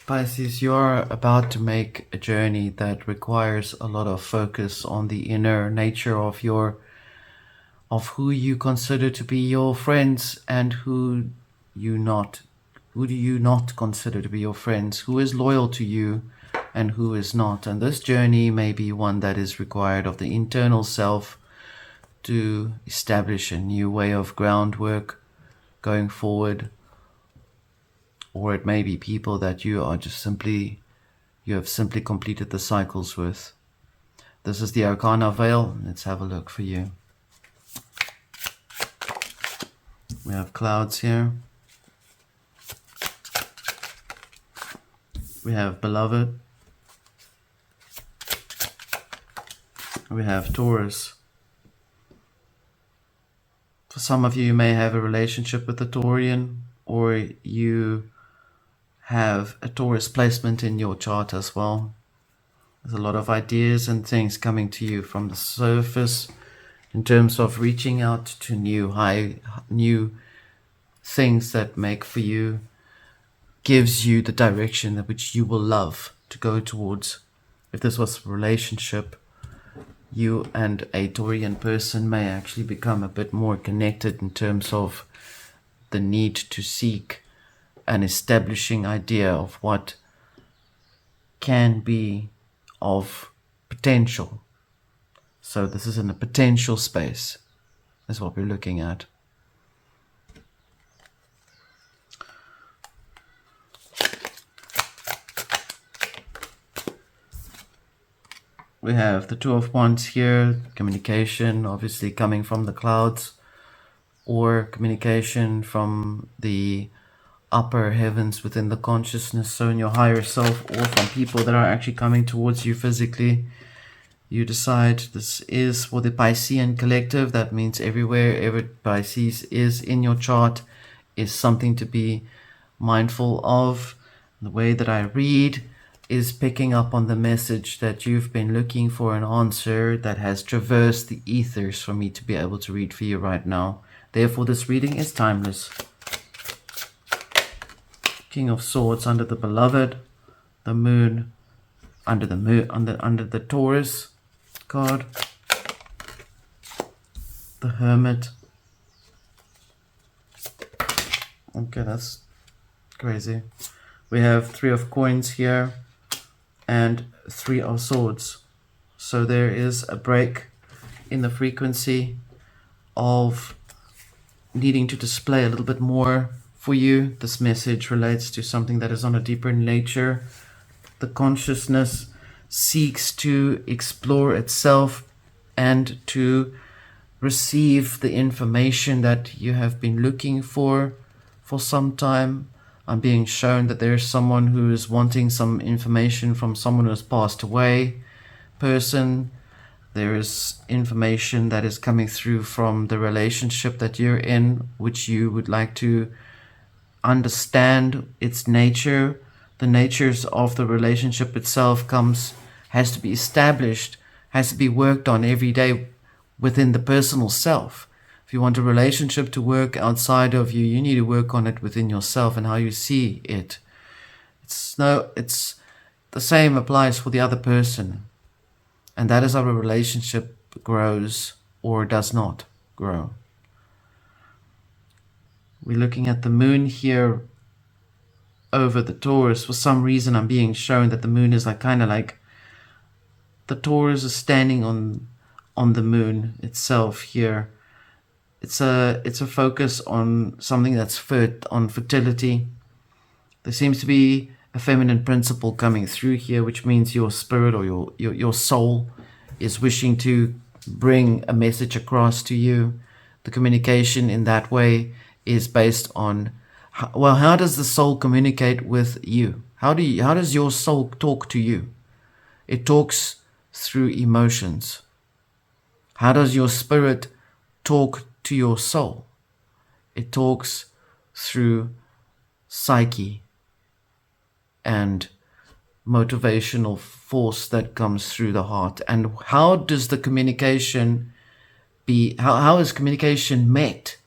Pisces, you are about to make a journey that requires a lot of focus on the inner nature of who you consider to be your friends and who do you not consider to be your friends, who is loyal to you and who is not. And this journey may be one that is required of the internal self to establish a new way of groundwork going forward. Or it may be people that you have simply completed the cycles with. This is the Arcana veil. Let's have a look for you. We have clouds here. We have beloved. We have Taurus. For some of you, you may have a relationship with a Taurian, or you have a Taurus placement in your chart as well. There's a lot of ideas and things coming to you from the surface in terms of reaching out to new things that make for you, gives you the direction that which you will love to go towards. If this was a relationship, you and a Taurian person may actually become a bit more connected in terms of the need to seek an establishing idea of what can be of potential. So this is in a potential space. That's what we're looking at. We have the Two of Wands here, communication obviously coming from the clouds, or communication from the upper heavens within the consciousness, so in your higher self, or from people that are actually coming towards you physically. You decide this is for the Piscean Collective. That means every Pisces is in your chart is something to be mindful of. The way that I read is picking up on the message that you've been looking for, an answer that has traversed the ethers for me to be able to read for you right now. Therefore, this reading is timeless. King of Swords under the beloved, the moon under the Taurus card, the Hermit. Okay, that's crazy. We have Three of Coins here and Three of Swords. So there is a break in the frequency of needing to display a little bit more for you. This message relates to something that is on a deeper nature. The consciousness seeks to explore itself and to receive the information that you have been looking for some time. I'm being shown that there's someone who is wanting some information from someone who has passed away person. There is information that is coming through from the relationship that you're in, which you would like to understand its nature. The natures of the relationship itself has to be established, has to be worked on every day within the personal self. If you want a relationship to work outside of you, you need to work on it within yourself and how you see it. It's the same applies for the other person. And that is how a relationship grows or does not grow. We're looking at the moon here over the Taurus. For some reason, I'm being shown that the moon is kind of like the Taurus is standing on the moon itself here. It's a focus on something that's on fertility. There seems to be a feminine principle coming through here, which means your spirit or your soul is wishing to bring a message across to you. The communication in that way is based on, how does the soul communicate with you? How does your soul talk to you? It talks through emotions. How does your spirit talk to your soul? It talks through psyche and motivational force that comes through the heart. And how does the communication how is communication met?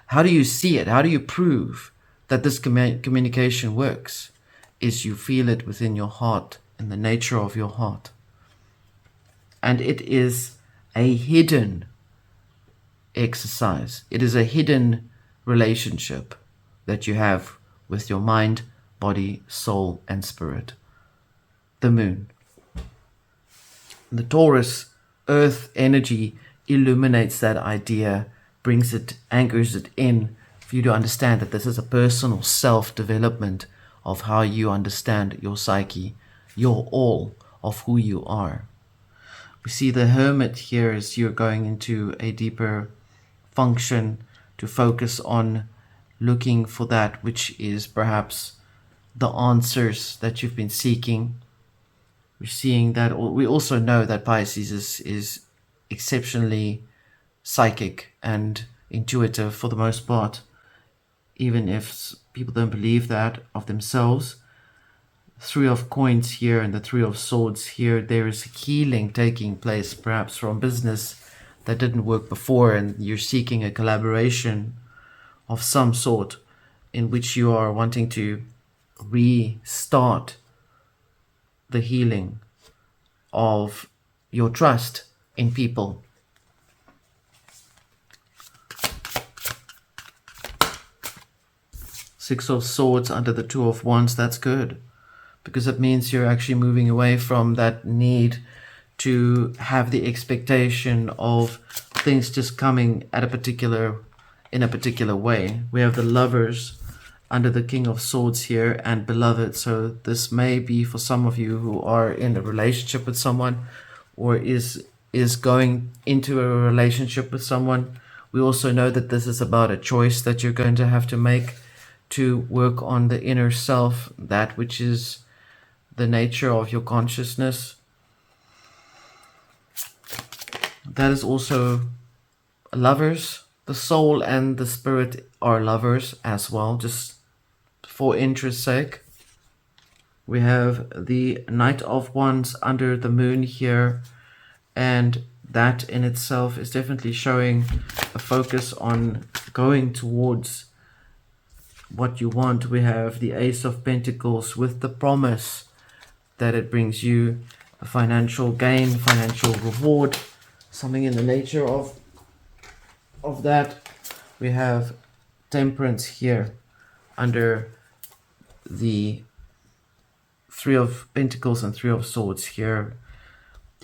How do you see it? How do you prove that this communication works? is you feel it within your heart, in the nature of your heart. And it is a hidden exercise. It is a hidden relationship that you have with your mind, body, soul, and spirit. The moon. The Taurus earth energy illuminates that idea, brings it, anchors it in for you to understand that this is a personal self-development of how you understand your psyche, your all of who you are. We see the Hermit here as you're going into a deeper function to focus on looking for that which is perhaps the answers that you've been seeking. We're seeing that, we also know that Pisces is exceptionally psychic and intuitive for the most part, even if people don't believe that of themselves. Three of Coins here and the Three of Swords here, there is healing taking place, perhaps from business that didn't work before, and you're seeking a collaboration of some sort in which you are wanting to restart the healing of your trust in people. Six of Swords under the Two of Wands, that's good, because it means you're actually moving away from that need to have the expectation of things just coming in a particular way. We have the Lovers under the King of Swords here and Beloved. So this may be for some of you who are in a relationship with someone or is going into a relationship with someone. We also know that this is about a choice that you're going to have to make to work on the inner self, that which is the nature of your consciousness. That is also Lovers. The soul and the spirit are lovers as well, just for interest's sake. We have the Knight of Wands under the moon here, and that in itself is definitely showing a focus on going towards what you want. We have the Ace of Pentacles with the promise that it brings you a financial gain, financial reward, something in the nature of that. We have Temperance here under the Three of Pentacles and Three of Swords here.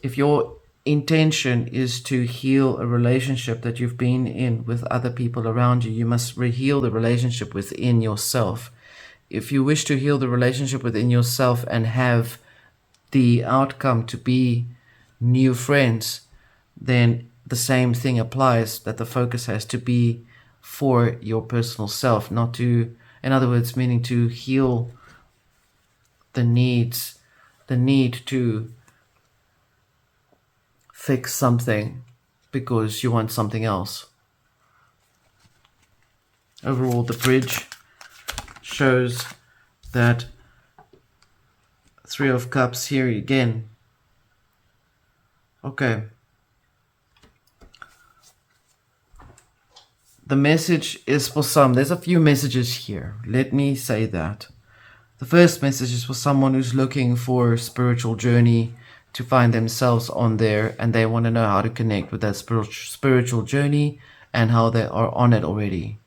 If your intention is to heal a relationship that you've been in with other people around you, you must heal the relationship within yourself. If you wish to heal the relationship within yourself and have the outcome to be new friends, then the same thing applies, that the focus has to be for your personal self, not to, in other words, meaning to heal the need to fix something because you want something else. Overall, the bridge shows that Three of Cups here again. Okay. The message is for some. There's a few messages here. Let me say that. The first message is for someone who's looking for a spiritual journey to find themselves on there, and they want to know how to connect with that spiritual journey and how they are on it already.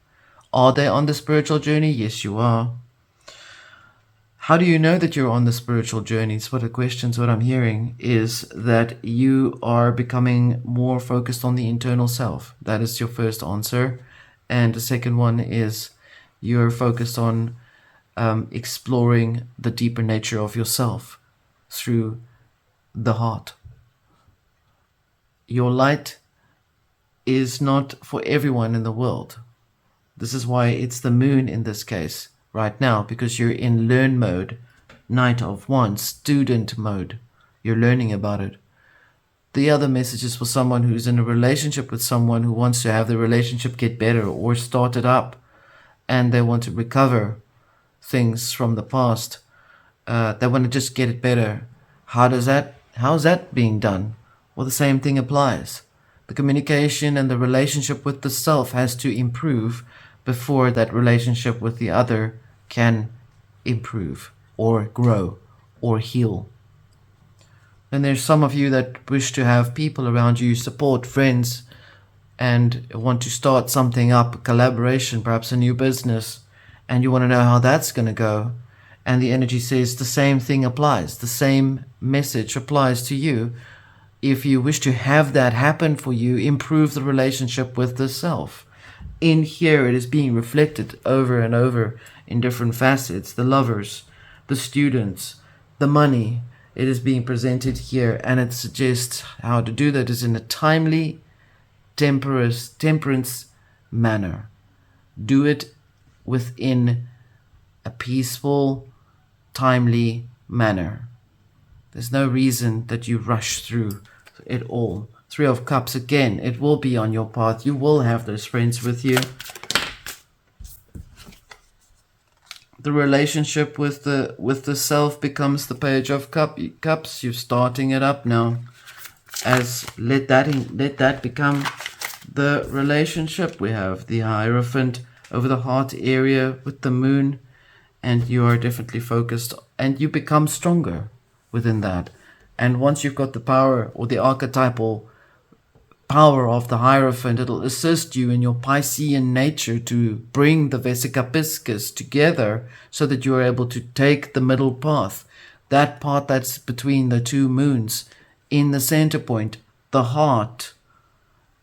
Are they on the spiritual journey? Yes, you are. How do you know that you're on the spiritual journey? It's what I'm hearing is that you are becoming more focused on the internal self. That is your first answer. And the second one is you're focused on exploring the deeper nature of yourself through the heart. Your light is not for everyone in the world. This is why it's the moon in this case right now, because you're in learn mode, Knight of Wands, student mode. You're learning about it. The other message is for someone who's in a relationship with someone who wants to have the relationship get better or start it up, and they want to recover things from the past. They want to just get it better. How's that being done? Well, the same thing applies. The communication and the relationship with the self has to improve before that relationship with the other can improve or grow or heal. And there's some of you that wish to have people around you, support, friends, and want to start something up, a collaboration, perhaps a new business, and you want to know how that's going to go. And the energy says the same thing applies. The same message applies to you. If you wish to have that happen for you, improve the relationship with the self. In here, it is being reflected over and over in different facets. The lovers, the students, the money. It is being presented here, and it suggests how to do that is in a timely, temperance manner. Do it within a peaceful, timely manner. There's no reason that you rush through it all. Three of Cups again, it will be on your path. You will have those friends with you. The relationship with the self becomes the Page of Cups. You're starting it up now. As let that become the relationship. We have the Hierophant over the heart area with the moon, and you are definitely focused, and you become stronger within that. And once you've got the power or the archetypal power of the Hierophant, it'll assist you in your Piscean nature to bring the Vesica Piscis together so that you're able to take the middle path, that part that's between the two moons. In the center point, the heart,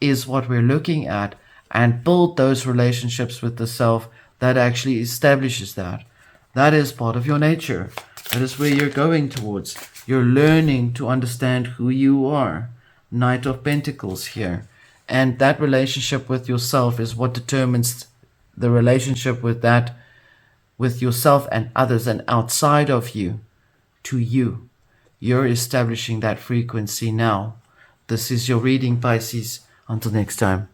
is what we're looking at, and build those relationships with the self that actually establishes that. That is part of your nature. That is where you're going towards. You're learning to understand who you are. Knight of Pentacles here. And that relationship with yourself is what determines the relationship with yourself and others and outside of you to you. You're establishing that frequency now. This is your reading, Pisces. Until next time.